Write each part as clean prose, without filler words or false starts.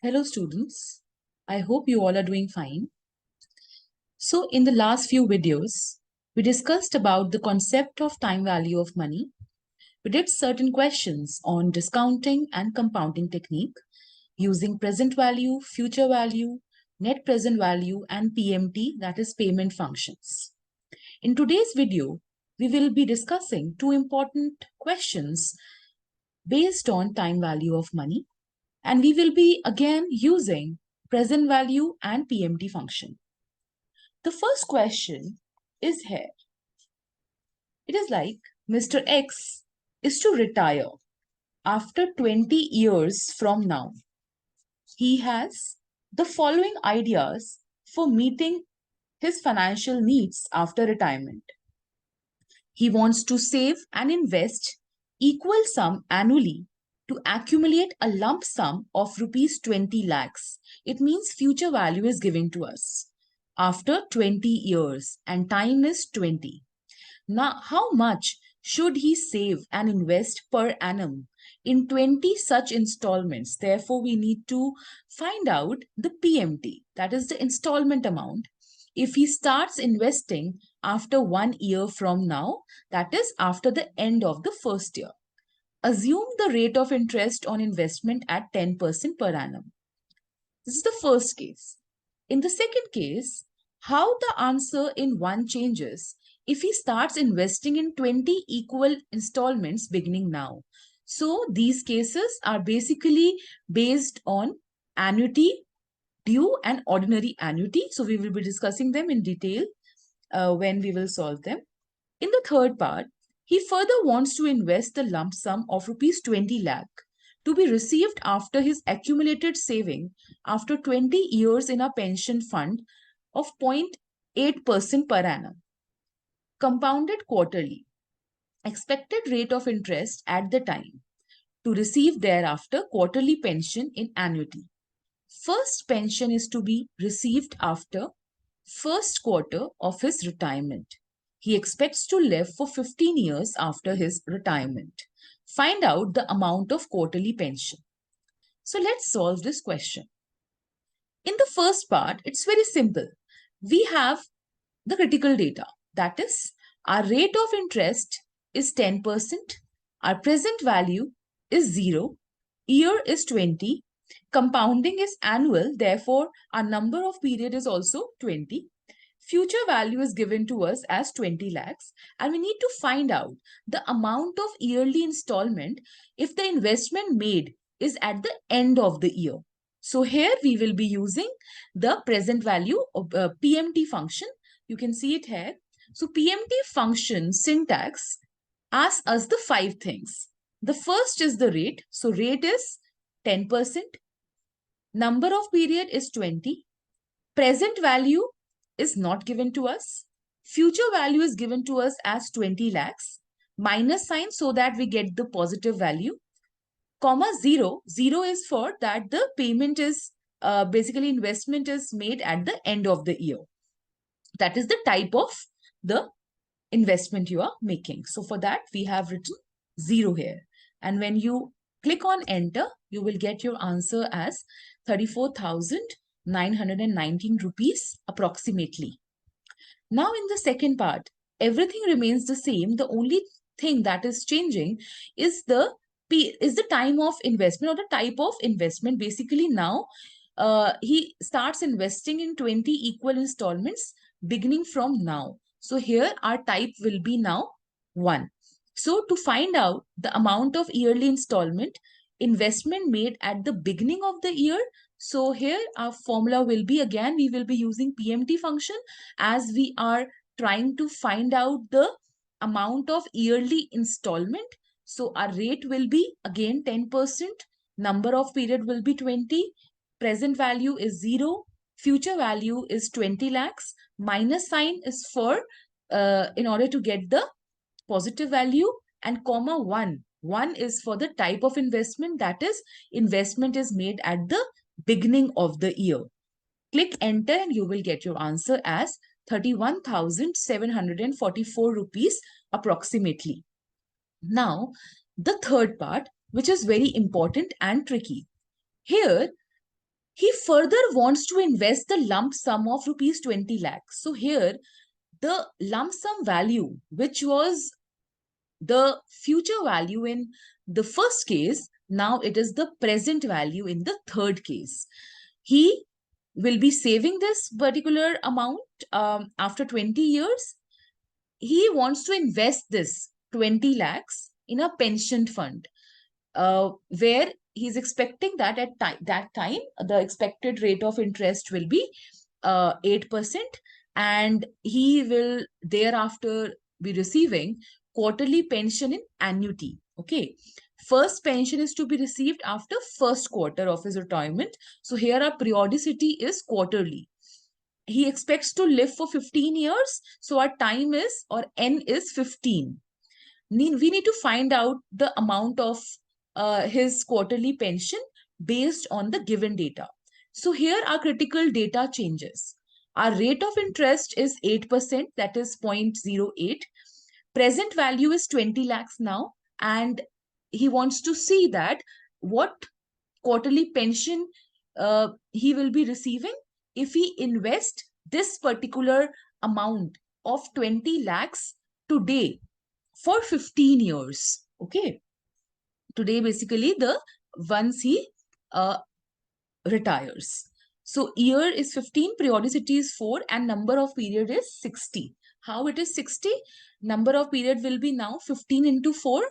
Hello students, I hope you all are doing fine. So in the last few videos, we discussed about the concept of time value of money. We did certain questions on discounting and compounding technique using present value, future value, net present value and PMT, that is payment functions. In today's video, we will be discussing two important questions based on time value of money, and we will be again using present value and PMT function. The first question is here. It is like Mr. X is to retire after 20 years from now. He has the following ideas for meeting his financial needs after retirement. He wants to save and invest equal sum annually to accumulate a lump sum of rupees 20 lakhs. It means future value is given to us after 20 years and time is 20. Now, how much should he save and invest per annum in 20 such installments? Therefore, we need to find out the PMT, that is the installment amount. If he starts investing after 1 year from now, that is after the end of the first year. Assume the rate of interest on investment at 10% per annum. This is the first case. In the second case, how the answer in one changes if he starts investing in 20 equal installments beginning now. So these cases are basically based on annuity, due and ordinary annuity. So we will be discussing them in detail when we will solve them. In the third part, he further wants to invest the lump sum of rupees 20 lakh to be received after his accumulated saving after 20 years in a pension fund of 0.8% per annum, compounded quarterly, expected rate of interest at the time, to receive thereafter quarterly pension in annuity. First pension is to be received after first quarter of his retirement. He expects to live for 15 years after his retirement. Find out the amount of quarterly pension. So let's solve this question. In the first part, it's very simple. We have the critical data. That is, our rate of interest is 10%, our present value is 0, year is 20, compounding is annual, therefore our number of period is also 20. Future value is given to us as 20 lakhs, and we need to find out the amount of yearly installment if the investment made is at the end of the year. So here we will be using the present value of PMT function. You can see it here. So PMT function syntax asks us the 5 things. The first is the rate. So rate is 10%. Number of period is 20. Present value is not given to us. Future value is given to us as 20 lakhs. Minus sign so that we get the positive value. Comma 0. 0 is for that the payment is basically investment is made at the end of the year. That is the type of the investment you are making. So for that, we have written 0 here. And when you click on enter, you will get your answer as 34,919 rupees approximately. Now in the second part, everything remains the same. The only thing that is changing is the time of investment or the type of investment. Basically now he starts investing in 20 equal installments beginning from now. So here our type will be now 1. So to find out the amount of yearly installment investment made at the beginning of the year, so here our formula will be, again we will be using PMT function as we are trying to find out the amount of yearly installment. So our rate will be again 10%, number of period will be 20, present value is 0, future value is 20 lakhs, minus sign is for in order to get the positive value, and comma 1. 1 is for the type of investment, that is investment is made at the beginning of the year. Click enter and you will get your answer as 31,744 rupees approximately. Now, the third part, which is very important and tricky. Here, He further wants to invest the lump sum of rupees 20 lakhs. So here, the lump sum value, which was the future value in the first case, now it is the present value in the third case. He will be saving this particular amount after 20 years. He wants to invest this 20 lakhs in a pension fund where he's expecting that at that time, the expected rate of interest will be 8%, and he will thereafter be receiving quarterly pension in annuity. Okay. First pension is to be received after first quarter of his retirement. So here our periodicity is quarterly. He expects to live for 15 years. So our time is, or N is 15. We need to find out the amount of his quarterly pension based on the given data. So here our critical data changes. Our rate of interest is 8%, that is 0.08. Present value is 20 lakhs now, and he wants to see that what quarterly pension he will be receiving if he invest this particular amount of 20 lakhs today for 15 years. Okay. Today, basically, the once he retires. So year is 15, periodicity is 4, and number of period is 60. How it is 60? Number of period will be now 15 into 4.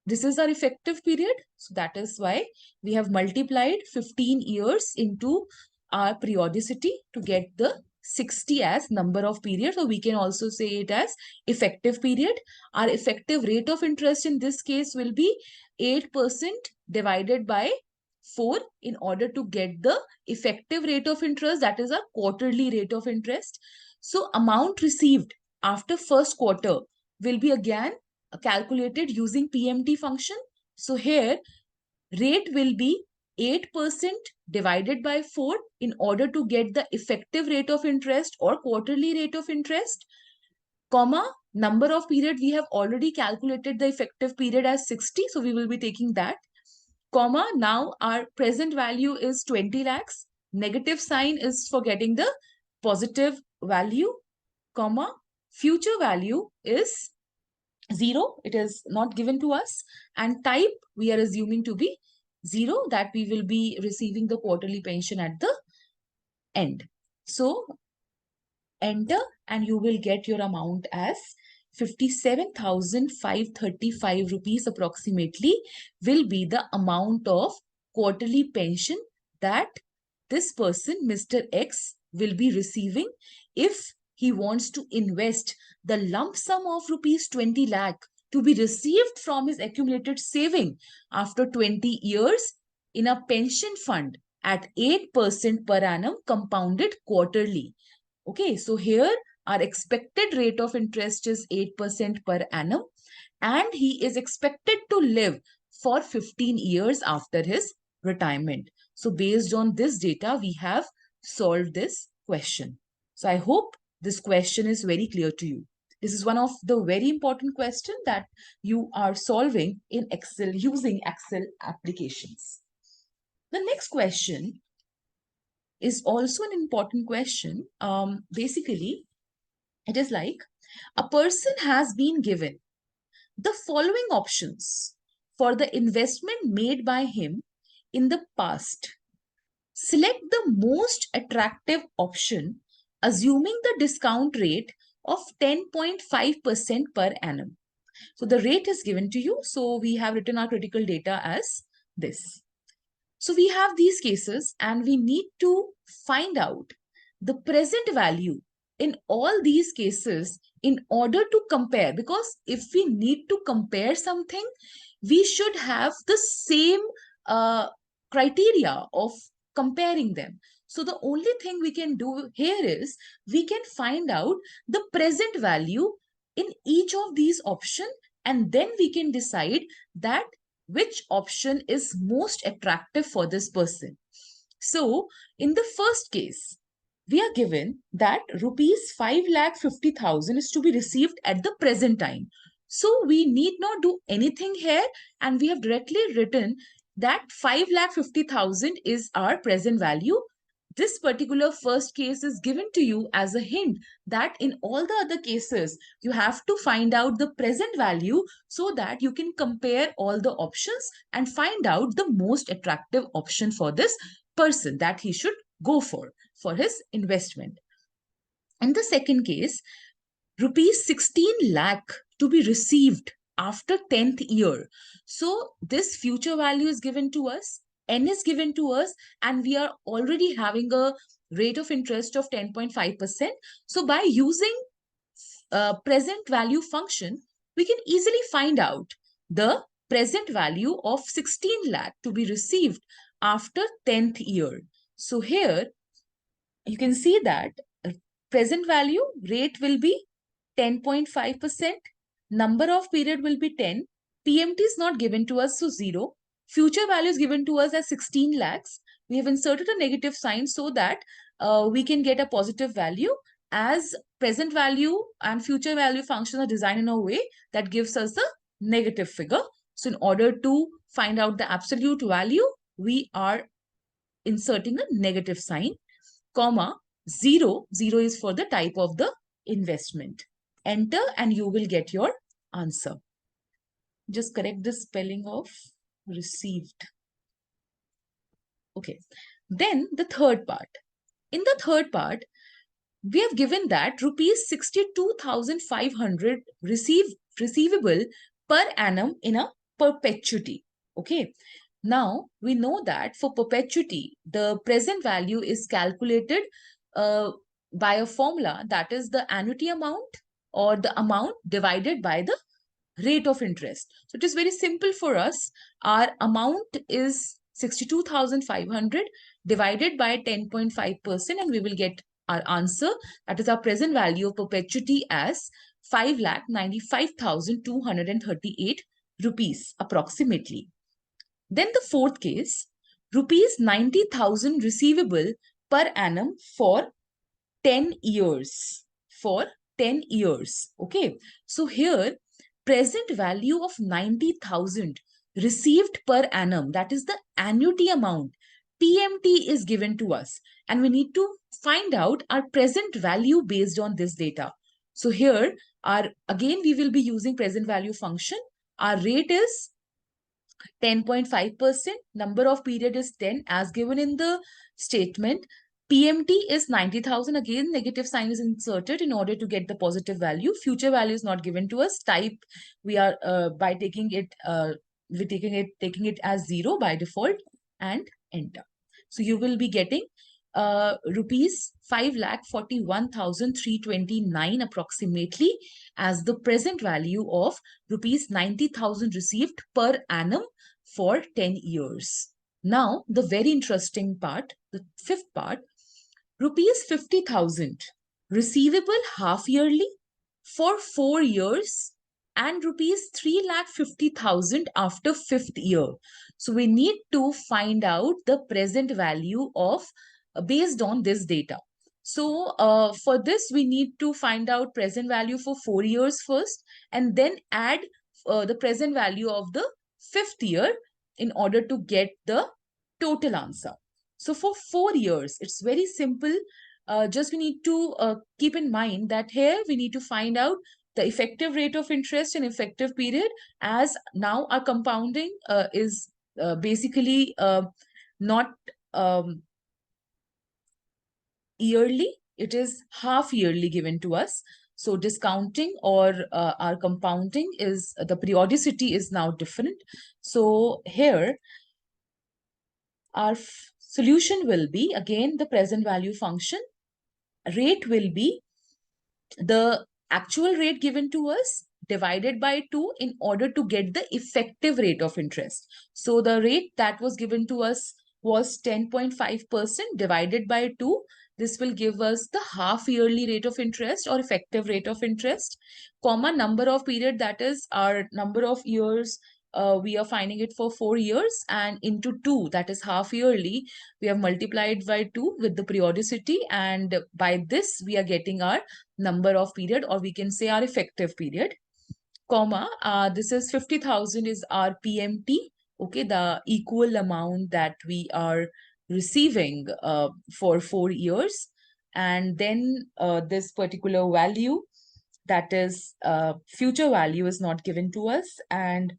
This is our effective period. So that is why we have multiplied 15 years into our periodicity to get the 60 as number of periods. So we can also say it as effective period. Our effective rate of interest in this case will be 8% divided by 4 in order to get the effective rate of interest, that is a quarterly rate of interest. So amount received after first quarter will be again calculated using PMT function. So here rate will be 8% divided by 4 in order to get the effective rate of interest or quarterly rate of interest, comma, number of period, we have already calculated the effective period as 60. So we will be taking that, comma, now our present value is 20 lakhs. Negative sign is for getting the positive value, comma, future value is 0. It is not given to us. And type we are assuming to be 0, that we will be receiving the quarterly pension at the end. So enter and you will get your amount as 57,535 rupees approximately will be the amount of quarterly pension that this person, Mr. X, will be receiving if he wants to invest the lump sum of rupees 20 lakh to be received from his accumulated saving after 20 years in a pension fund at 8% per annum compounded quarterly. Okay, so here our expected rate of interest is 8% per annum, and he is expected to live for 15 years after his retirement. So based on this data, we have solved this question. So I hope this question is very clear to you. This is one of the very important questions that you are solving in Excel using Excel applications. The next question is also an important question. Basically, it is like a person has been given the following options for the investment made by him in the past. Select the most attractive option, assuming the discount rate of 10.5% per annum. So the rate is given to you. So we have written our critical data as this. So we have these cases and we need to find out the present value in all these cases in order to compare, because if we need to compare something, we should have the same criteria of comparing them. So the only thing we can do here is we can find out the present value in each of these options, and then we can decide that which option is most attractive for this person. So in the first case, we are given that rupees 5,50,000 is to be received at the present time. So we need not do anything here, and we have directly written that 5,50,000 is our present value. This particular first case is given to you as a hint that in all the other cases, you have to find out the present value so that you can compare all the options and find out the most attractive option for this person that he should go for his investment. In the second case, rupees 16 lakh to be received after 10th year. So this future value is given to us, N is given to us, and we are already having a rate of interest of 10.5%. So by using present value function, we can easily find out the present value of 16 lakh to be received after 10th year. So here you can see that present value rate will be 10.5%. Number of period will be 10. PMT is not given to us, so 0. Future value is given to us as 16 lakhs. We have inserted a negative sign so that we can get a positive value, as present value and future value functions are designed in a way that gives us a negative figure. So in order to find out the absolute value, we are inserting a negative sign, comma, 0. 0 is for the type of the investment. Enter and you will get your answer. Just correct the spelling of received. Okay. Then the third part. In the third part, we have given that rupees 62,500 receivable per annum in a perpetuity. Okay. Now, we know that for perpetuity, the present value is calculated by a formula, that is the annuity amount or the amount divided by the rate of interest. So it is very simple for us. Our amount is 62,500 divided by 10.5%, and we will get our answer. That is our present value of perpetuity as 5,95,238 rupees approximately. Then the fourth case, rupees 90,000 receivable per annum for 10 years. For 10 years. Okay. So here, present value of 90,000 received per annum, that is the annuity amount, PMT is given to us. And we need to find out our present value based on this data. So here, again, we will be using present value function. Our rate is 10.5%. Number of period is 10 as given in the statement. PMT is 90,000. Again, negative sign is inserted in order to get the positive value. Future value is not given to us. Type, we are by taking it, we're taking it as 0 by default, and enter. So you will be getting rupees 5,41,329 approximately as the present value of rupees 90,000 received per annum for 10 years. Now, the very interesting part, the fifth part, rupees 50,000 receivable half yearly for 4 years and rupees 3,50,000 after 5th year. So we need to find out the present value of based on this data. So for this, we need to find out present value for 4 years first, and then add the present value of the 5th year in order to get the total answer. So for 4 years, it's very simple. Just we need to keep in mind that here we need to find out the effective rate of interest and effective period, as now our compounding is basically not yearly, it is half yearly given to us. So discounting or our compounding is, the periodicity is now different. So here our solution will be, again, the present value function. Rate will be the actual rate given to us divided by 2 in order to get the effective rate of interest. So the rate that was given to us was 10.5% divided by 2. This will give us the half yearly rate of interest or effective rate of interest, comma, number of period, that is our number of years. We are finding it for 4 years, and into 2, that is half yearly, we have multiplied by 2 with the periodicity, and by this we are getting our number of period, or we can say our effective period, comma, this is 50,000 is our PMT. okay, the equal amount that we are receiving for 4 years. And then this particular value, that is future value, is not given to us. And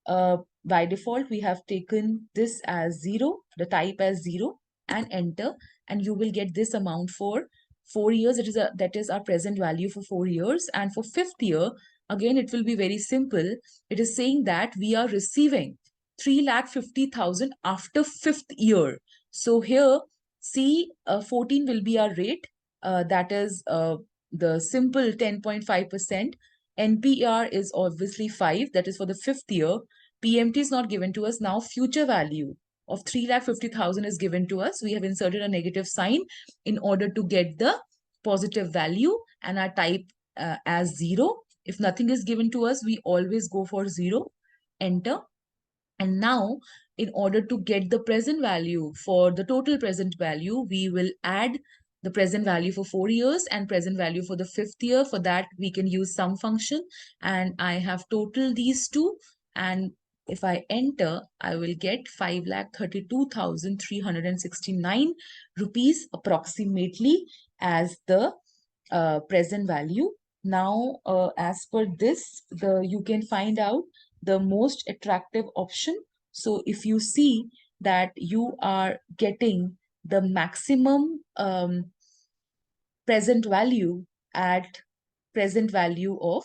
by default, we have taken this as 0, the type as 0, and enter. And you will get this amount for 4 years. That is our present value for 4 years. And for fifth year, again, it will be very simple. It is saying that we are receiving 3,50,000 after fifth year. So here, C 14 will be our rate. That is the simple 10.5%. NPR is obviously 5. That is for the fifth year. PMT is not given to us. Now future value of 3,50,000 is given to us. We have inserted a negative sign in order to get the positive value, and our type as 0. If nothing is given to us, we always go for 0. Enter. And now, in order to get the present value for the total present value, we will add the present value for 4 years and present value for the fifth year. For that, we can use sum function. And I have totaled these two. And if I enter, I will get 5,32,369 rupees approximately as the present value. Now, as per this, you can find out the most attractive option. So if you see that you are getting the maximum present value at present value of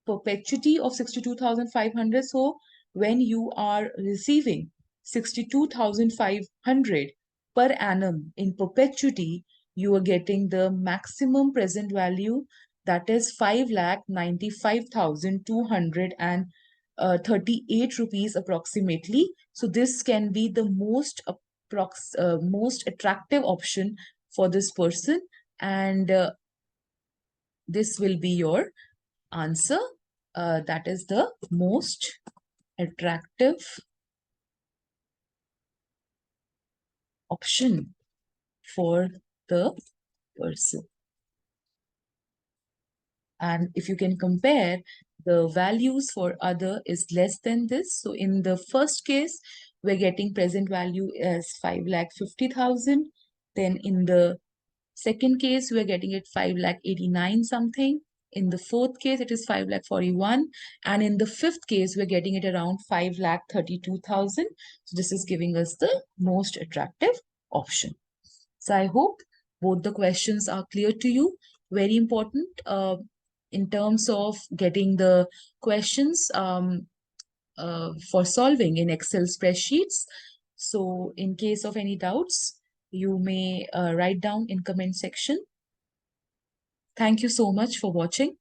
perpetuity of 62,500. So when you are receiving 62,500 per annum in perpetuity, you are getting the maximum present value, that is 5,95,238 rupees approximately. So this can be the most attractive option for this person, and this will be your answer. That is the most attractive option for the person. And if you can compare, the values for other is less than this. So in the first case, we're getting present value as 5,50,000. Then in the second case, we're getting it 5,89 something. In the fourth case, it is 5,41. And in the fifth case, we're getting it around 5,32,000. So this is giving us the most attractive option. So I hope both the questions are clear to you. Very important in terms of getting the questions for solving in Excel spreadsheets. So in case of any doubts, you may write down in comment section. Thank you so much for watching.